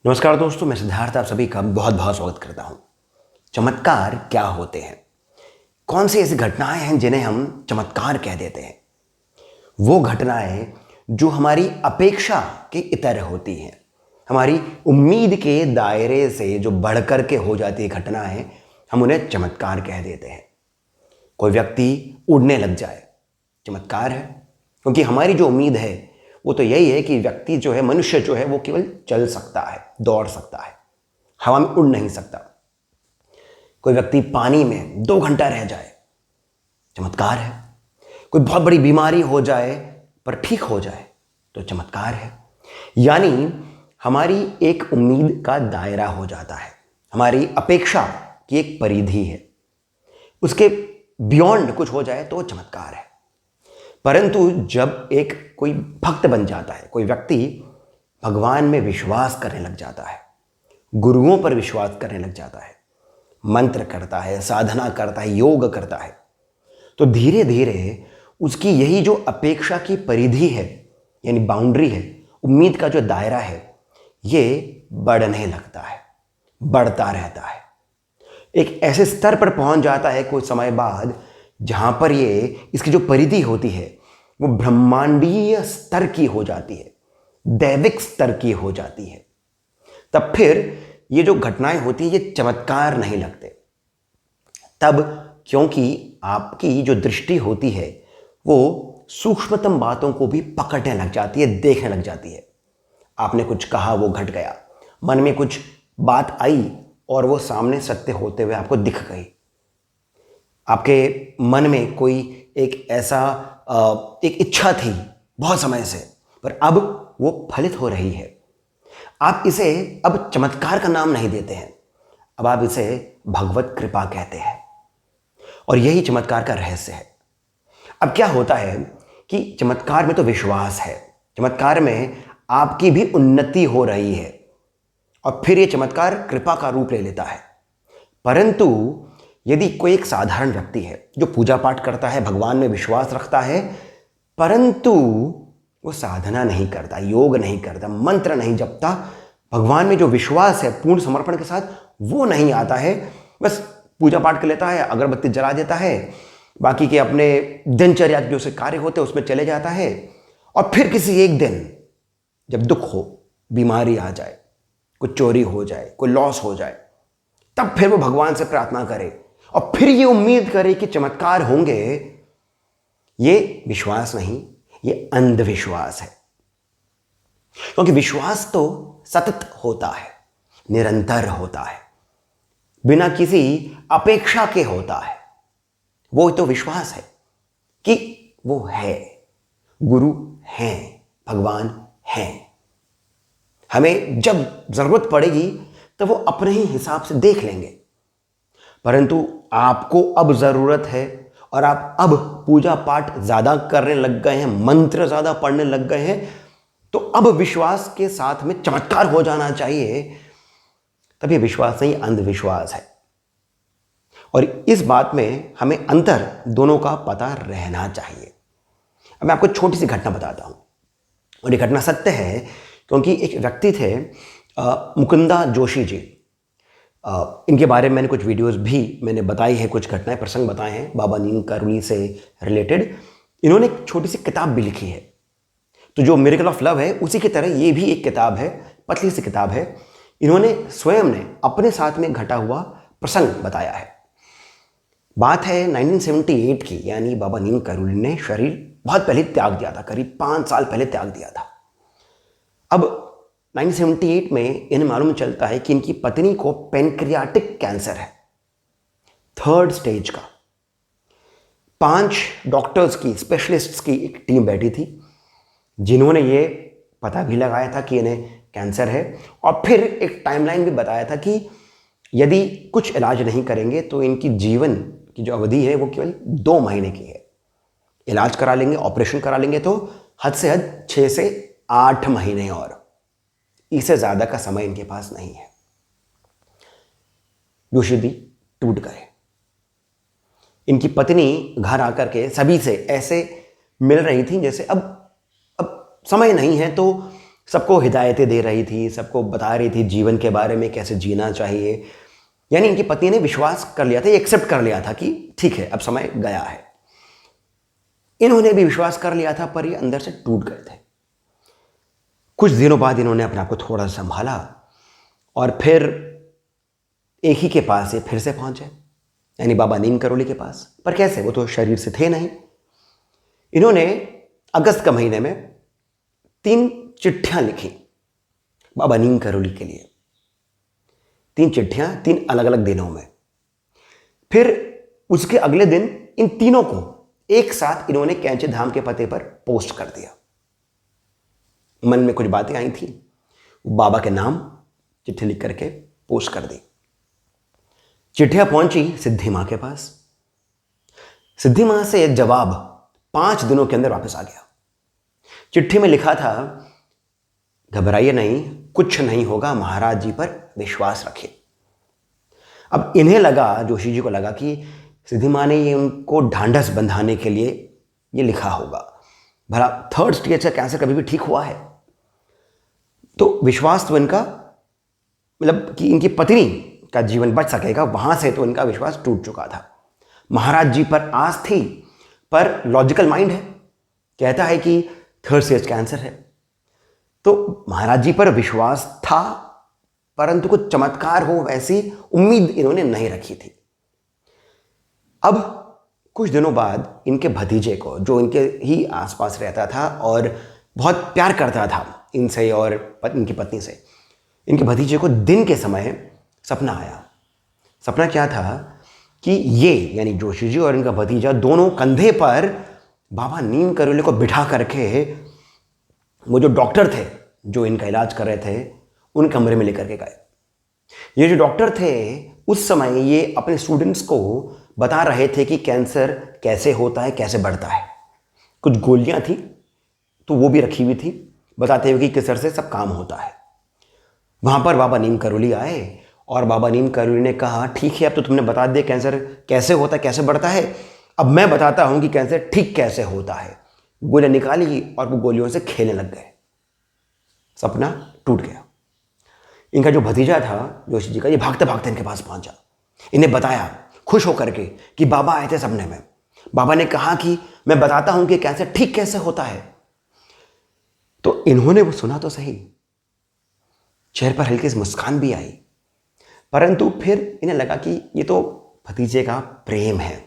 नमस्कार दोस्तों, मैं सिद्धार्थ आप सभी का बहुत बहुत स्वागत करता हूं। चमत्कार क्या होते हैं? कौन सी ऐसी घटनाएं हैं जिन्हें हम चमत्कार कह देते हैं? वो घटनाएं जो हमारी अपेक्षा के इतर होती हैं, हमारी उम्मीद के दायरे से जो बढ़कर के हो जाती है घटनाएं, हम उन्हें चमत्कार कह देते हैं। कोई व्यक्ति उड़ने लग जाए, चमत्कार है, क्योंकि हमारी जो उम्मीद है वो तो यही है कि व्यक्ति जो है, मनुष्य जो है, वो केवल चल सकता है, दौड़ सकता है, हवा में उड़ नहीं सकता। कोई व्यक्ति पानी में 2 घंटा रह जाए, चमत्कार है। कोई बहुत बड़ी बीमारी हो जाए पर ठीक हो जाए तो चमत्कार है। यानी हमारी एक उम्मीद का दायरा हो जाता है, हमारी अपेक्षा की एक परिधि है, उसके बियॉन्ड कुछ हो जाए तो वो चमत्कार है। परंतु जब एक कोई भक्त बन जाता है, कोई व्यक्ति भगवान में विश्वास करने लग जाता है, गुरुओं पर विश्वास करने लग जाता है, मंत्र करता है, साधना करता है, योग करता है, तो धीरे धीरे उसकी यही जो अपेक्षा की परिधि है, यानी बाउंड्री है, उम्मीद का जो दायरा है, ये बढ़ने लगता है, बढ़ता रहता है। एक ऐसे स्तर पर पहुंच जाता है कुछ समय बाद जहां पर इसकी जो परिधि होती है वो ब्रह्मांडीय स्तर की हो जाती है, दैविक स्तर की हो जाती है। तब फिर ये जो घटनाएं होती है ये चमत्कार नहीं लगते। तब क्योंकि आपकी जो दृष्टि होती है वो सूक्ष्मतम बातों को भी पकड़ने लग जाती है, देखने लग जाती है। आपने कुछ कहा, वो घट गया, मन में कुछ बात आई और वो सामने सत्य होते हुए आपको दिख गई। आपके मन में कोई एक ऐसा एक इच्छा थी बहुत समय से, पर अब वो फलित हो रही है। आप इसे अब चमत्कार का नाम नहीं देते हैं, अब आप इसे भगवत कृपा कहते हैं, और यही चमत्कार का रहस्य है। अब क्या होता है कि चमत्कार में तो विश्वास है, चमत्कार में आपकी भी उन्नति हो रही है, और फिर ये चमत्कार कृपा का रूप ले लेता है। परंतु यदि कोई एक साधारण व्यक्ति है जो पूजा पाठ करता है, भगवान में विश्वास रखता है, परंतु वो साधना नहीं करता, योग नहीं करता, मंत्र नहीं जपता, भगवान में जो विश्वास है पूर्ण समर्पण के साथ वो नहीं आता है, बस पूजा पाठ कर लेता है, अगरबत्ती जला देता है, बाकी के अपने दिनचर्या जो से कार्य होते हैं उसमें चले जाता है, और फिर किसी एक दिन जब दुख हो, बीमारी आ जाए, कुछ चोरी हो जाए, कोई लॉस हो जाए, तब फिर वो भगवान से प्रार्थना करे और फिर ये उम्मीद करे कि चमत्कार होंगे। ये विश्वास नहीं, ये अंधविश्वास है। क्योंकि विश्वास तो सतत होता है, निरंतर होता है, बिना किसी अपेक्षा के होता है। वो तो विश्वास है कि वो है, गुरु हैं, भगवान हैं, हमें जब जरूरत पड़ेगी तो वो अपने ही हिसाब से देख लेंगे। परंतु आपको अब जरूरत है और आप अब पूजा पाठ ज्यादा करने लग गए हैं, मंत्र ज्यादा पढ़ने लग गए हैं, तो अब विश्वास के साथ में चमत्कार हो जाना चाहिए। तब ये विश्वास नहीं, अंधविश्वास है। और इस बात में हमें अंतर दोनों का पता रहना चाहिए। अब मैं आपको छोटी सी घटना बताता हूं, और ये घटना सत्य है, क्योंकि एक व्यक्ति थे मुकुंदा जोशी जी। इनके बारे में मैंने कुछ वीडियोस भी मैंने बताई है, कुछ घटनाएं, प्रसंग बताए हैं बाबा नीम करुणी से रिलेटेड। इन्होंने एक छोटी सी किताब भी लिखी है, तो जो मिरेकल ऑफ लव है उसी की तरह ये भी एक किताब है, पतली सी किताब है। इन्होंने स्वयं ने अपने साथ में घटा हुआ प्रसंग बताया है। बात है 1978 की, यानी बाबा नीम करुणी ने शरीर बहुत पहले त्याग दिया था, करीब 5 साल पहले त्याग दिया था। अब 1978 में इन्हें मालूम चलता है कि इनकी पत्नी को पेनक्रियाटिक कैंसर है, 3rd स्टेज का। 5 डॉक्टर्स की, स्पेशलिस्ट्स की एक टीम बैठी थी, जिन्होंने ये पता भी लगाया था कि इन्हें कैंसर है, और फिर एक टाइमलाइन भी बताया था कि यदि कुछ इलाज नहीं करेंगे तो इनकी जीवन की जो अवधि है वो केवल 2 महीने की है। इलाज करा लेंगे, ऑपरेशन करा लेंगे तो हद से हद 6 से 8 महीने, और इससे ज्यादा का समय इनके पास नहीं है। जोशी जी टूट गए। इनकी पत्नी घर आकर के सभी से ऐसे मिल रही थी जैसे अब समय नहीं है तो सबको हिदायतें दे रही थी, सबको बता रही थी जीवन के बारे में कैसे जीना चाहिए। यानी इनकी पत्नी ने विश्वास कर लिया था, एक्सेप्ट कर लिया था कि ठीक है अब समय गया है। इन्होंने भी विश्वास कर लिया था, पर ये अंदर से टूट गए थे। कुछ दिनों बाद इन्होंने अपने आप को थोड़ा संभाला और फिर एक ही के पास ये फिर से पहुंचे, यानी बाबा नीम करोली के पास। पर कैसे, वो तो शरीर से थे नहीं। इन्होंने अगस्त का महीने में 3 चिट्ठियां लिखी बाबा नीम करोली के लिए। 3 चिट्ठियां 3 अलग अलग दिनों में। फिर उसके अगले दिन इन तीनों को एक साथ इन्होंने कैंची धाम के पते पर पोस्ट कर दिया। मन में कुछ बातें आई थी, बाबा के नाम चिट्ठी लिख करके पोस्ट कर दी। चिट्ठियां पहुंची सिद्धि मां के पास। सिद्धि मां से जवाब 5 दिनों के अंदर वापस आ गया। चिट्ठी में लिखा था, घबराइए नहीं, कुछ नहीं होगा, महाराज जी पर विश्वास रखिए। अब इन्हें लगा, जोशी जी को लगा कि सिद्धि मां ने ये उनको ढांढस बंधाने के लिए ये लिखा होगा। भला 3rd स्टेज का कैंसर कभी भी ठीक हुआ है? तो विश्वास तो इनका, मतलब कि इनकी पत्नी का जीवन बच सकेगा, वहां से तो इनका विश्वास टूट चुका था। महाराज जी पर आस थी, पर लॉजिकल माइंड है, कहता है कि 3rd स्टेज कैंसर है। तो महाराज जी पर विश्वास था, परंतु कुछ चमत्कार हो वैसी उम्मीद इन्होंने नहीं रखी थी। अब कुछ दिनों बाद इनके भतीजे को, जो इनके ही आसपास रहता था और बहुत प्यार करता था इनसे और इनकी पत्नी से, इनके भतीजे को दिन के समय सपना आया। सपना क्या था कि ये, यानी जोशी जी और इनका भतीजा, दोनों कंधे पर बाबा नीम करोली को बिठा करके वो जो डॉक्टर थे जो इनका इलाज कर रहे थे, उन कमरे में लेकर के गए। ये जो डॉक्टर थे उस समय ये अपने स्टूडेंट्स को बता रहे थे कि कैंसर कैसे होता है, कैसे बढ़ता है। कुछ गोलियां थी तो वो भी रखी हुई थी, बताते हुए कि किस तरह से सब काम होता है। वहां पर बाबा नीम करोली आए और बाबा नीम करोली ने कहा, ठीक है अब तो तुमने बता दिया कैंसर कैसे होता है, कैसे बढ़ता है, अब मैं बताता हूं कि कैंसर ठीक कैसे होता है। गोलियां निकाली और वो गोलियों से खेलने लग गए। सपना टूट गया। इनका जो भतीजा था जोशी जी का, ये भागते भागते इनके पास पहुंचा, इन्हें बताया खुश होकर के कि बाबा आए थे सपने में, बाबा ने कहा कि मैं बताता हूं कि कैंसर ठीक कैसे होता है। तो इन्होंने वो सुना तो सही, चेहरे पर हल्की सी मुस्कान भी आई, परंतु फिर इन्हें लगा कि ये तो भतीजे का प्रेम है,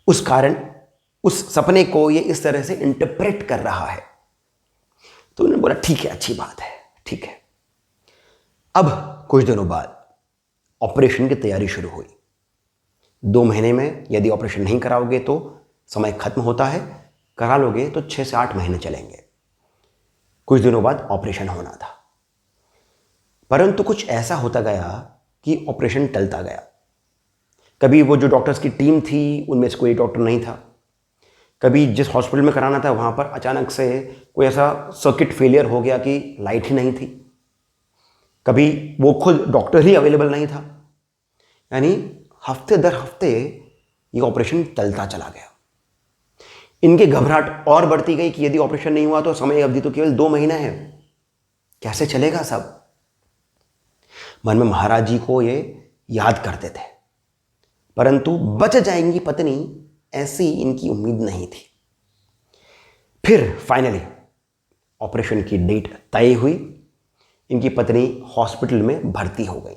उस कारण उस सपने को ये इस तरह से इंटरप्रेट कर रहा है। तो उन्होंने बोला ठीक है, अच्छी बात है, ठीक है। अब कुछ दिनों बाद ऑपरेशन की तैयारी शुरू हुई। 2 महीने में यदि ऑपरेशन नहीं कराओगे तो समय खत्म होता है, करा लोगे तो 6 से 8 महीने चलेंगे। कुछ दिनों बाद ऑपरेशन होना था, परंतु कुछ ऐसा होता गया कि ऑपरेशन टलता गया। कभी वो जो डॉक्टर्स की टीम थी उनमें से कोई डॉक्टर नहीं था, कभी जिस हॉस्पिटल में कराना था वहाँ पर अचानक से कोई ऐसा सर्किट फेलियर हो गया कि लाइट ही नहीं थी, कभी वो खुद डॉक्टर ही अवेलेबल नहीं था। यानी हफ्ते दर हफ्ते ये ऑपरेशन टलता चला गया। इनकी घबराहट और बढ़ती गई कि यदि ऑपरेशन नहीं हुआ तो समय अवधि तो केवल 2 महीने है, कैसे चलेगा सब। मन में महाराज जी को ये याद करते थे, परंतु बच जाएंगी पत्नी ऐसी इनकी उम्मीद नहीं थी। फिर फाइनली ऑपरेशन की डेट तय हुई। इनकी पत्नी हॉस्पिटल में भर्ती हो गई।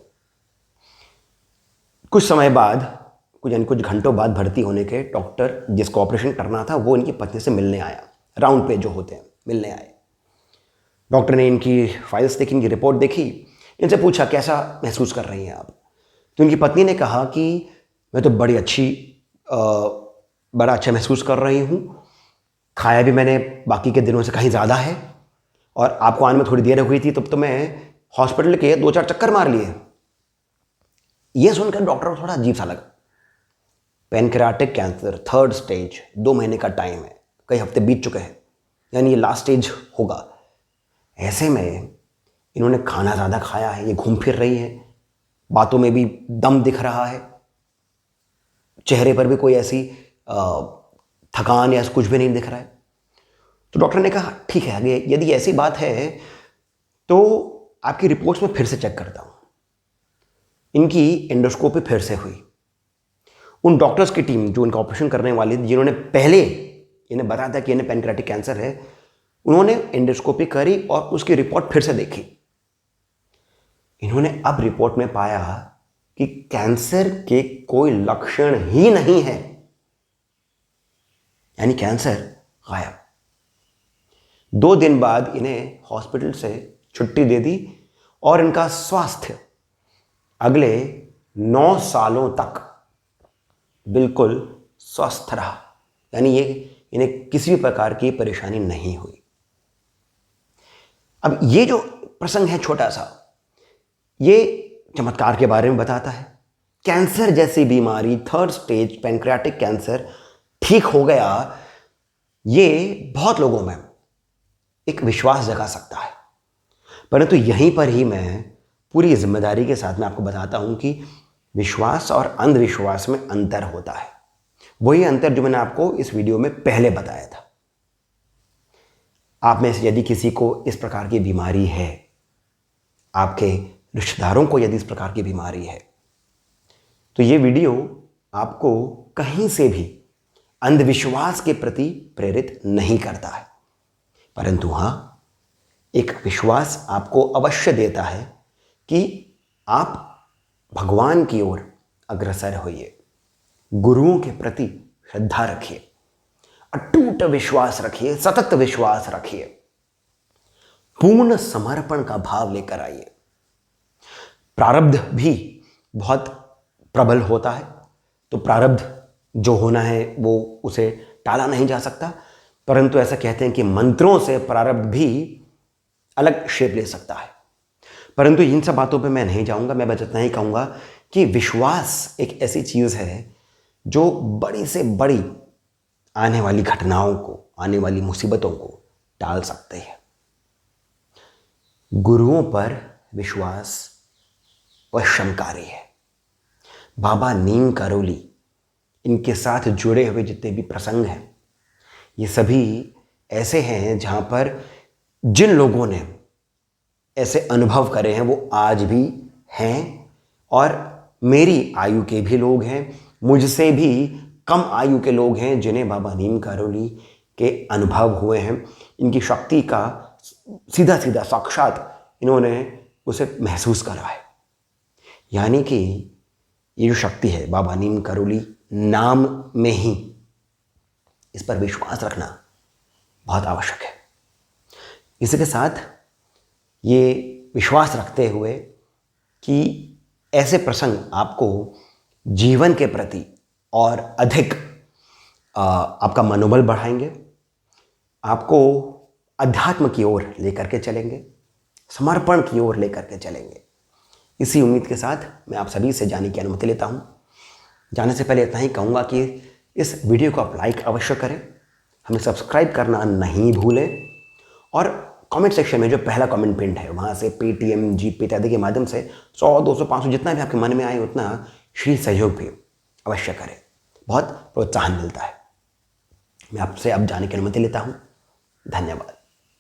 कुछ समय बाद, कुछ घंटों बाद भर्ती होने के डॉक्टर जिसको ऑपरेशन करना था वो इनकी पत्नी से मिलने आया। राउंड पे जो होते हैं मिलने आए। डॉक्टर ने इनकी फाइल्स देखी, इनकी रिपोर्ट देखी, इनसे पूछा कैसा महसूस कर रही हैं आप। तो इनकी पत्नी ने कहा कि मैं तो बड़ा अच्छा महसूस कर रही हूँ, खाया भी मैंने बाकी के दिनों से कहीं ज़्यादा है, और आपको आने में थोड़ी देर हुई थी तब तो मैं हॉस्पिटल के 2-4 चक्कर मार लिए। यह सुनकर डॉक्टर को थोड़ा अजीब सा लगा। पैनक्रियाटिक कैंसर 3rd स्टेज, 2 महीने का टाइम है, कई हफ्ते बीत चुके हैं, यानी ये लास्ट स्टेज होगा। ऐसे में इन्होंने खाना ज़्यादा खाया है, ये घूम फिर रही है, बातों में भी दम दिख रहा है, चेहरे पर भी कोई ऐसी थकान या कुछ भी नहीं दिख रहा है। तो डॉक्टर ने कहा ठीक है, आगे यदि ऐसी बात है तो आपकी रिपोर्ट्स में फिर से चेक करता हूँ। इनकी एंडोस्कोपी फिर से हुई। उन डॉक्टर्स की टीम जो इनका ऑपरेशन करने वाली थी, जिन्होंने पहले इन्हें बताया था कि इन्हें पैनक्रियाटिक कैंसर है, उन्होंने एंडोस्कोपी करी और उसकी रिपोर्ट फिर से देखी। इन्होंने अब रिपोर्ट में पाया कि कैंसर के कोई लक्षण ही नहीं है, यानी कैंसर गायब। 2 दिन बाद इन्हें हॉस्पिटल से छुट्टी दे दी और इनका स्वास्थ्य अगले 9 सालों तक बिल्कुल स्वस्थ रहा, यानी इन्हें किसी भी प्रकार की परेशानी नहीं हुई। अब ये जो प्रसंग है छोटा सा, ये चमत्कार के बारे में बताता है। कैंसर जैसी बीमारी, 3rd स्टेज पैनक्रियाटिक कैंसर ठीक हो गया, ये बहुत लोगों में एक विश्वास जगा सकता है। परंतु यहीं पर ही मैं पूरी जिम्मेदारी के साथ में आपको बताता हूं कि विश्वास और अंधविश्वास में अंतर होता है। वही अंतर जो मैंने आपको इस वीडियो में पहले बताया था। आप में से यदि किसी को इस प्रकार की बीमारी है, आपके रिश्तेदारों को यदि इस प्रकार की बीमारी है, तो ये वीडियो आपको कहीं से भी अंधविश्वास के प्रति प्रेरित नहीं करता है, परंतु हां, एक विश्वास आपको अवश्य देता है कि आप भगवान की ओर अग्रसर होइए, गुरुओं के प्रति श्रद्धा रखिए, अटूट विश्वास रखिए, सतत विश्वास रखिए, पूर्ण समर्पण का भाव लेकर आइए। प्रारब्ध भी बहुत प्रबल होता है, तो प्रारब्ध जो होना है वो उसे टाला नहीं जा सकता, परंतु ऐसा कहते हैं कि मंत्रों से प्रारब्ध भी अलग शेप ले सकता है। परंतु इन सब बातों पे मैं नहीं जाऊंगा। मैं बस इतना ही कहूंगा कि विश्वास एक ऐसी चीज है जो बड़ी से बड़ी आने वाली घटनाओं को, आने वाली मुसीबतों को टाल सकते हैं। गुरुओं पर विश्वास वशमकारी है। बाबा नीम करोली, इनके साथ जुड़े हुए जितने भी प्रसंग हैं, ये सभी ऐसे हैं जहां पर जिन लोगों ने ऐसे अनुभव करे हैं वो आज भी हैं, और मेरी आयु के भी लोग हैं, मुझसे भी कम आयु के लोग हैं जिन्हें बाबा नीम करोली के अनुभव हुए हैं। इनकी शक्ति का सीधा सीधा साक्षात इन्होंने उसे महसूस करा है। यानी कि ये जो शक्ति है बाबा नीम करोली नाम में ही, इस पर विश्वास रखना बहुत आवश्यक है। इसी के साथ ये विश्वास रखते हुए कि ऐसे प्रसंग आपको जीवन के प्रति और अधिक आपका मनोबल बढ़ाएंगे, आपको अध्यात्म की ओर लेकर के चलेंगे, समर्पण की ओर लेकर के चलेंगे। इसी उम्मीद के साथ मैं आप सभी से जाने की अनुमति लेता हूं। जाने से पहले इतना ही कहूँगा कि इस वीडियो को आप लाइक अवश्य करें, हमें सब्सक्राइब करना नहीं भूलें, और कमेंट सेक्शन में जो पहला कमेंट पिन है वहाँ से पेटीएम, जीपे इत्यादि के माध्यम से 100, 200, 500 जितना भी आपके मन में आए उतना श्री सहयोग भी अवश्य करें। बहुत प्रोत्साहन मिलता है। मैं आपसे अब जाने की अनुमति लेता हूँ। धन्यवाद।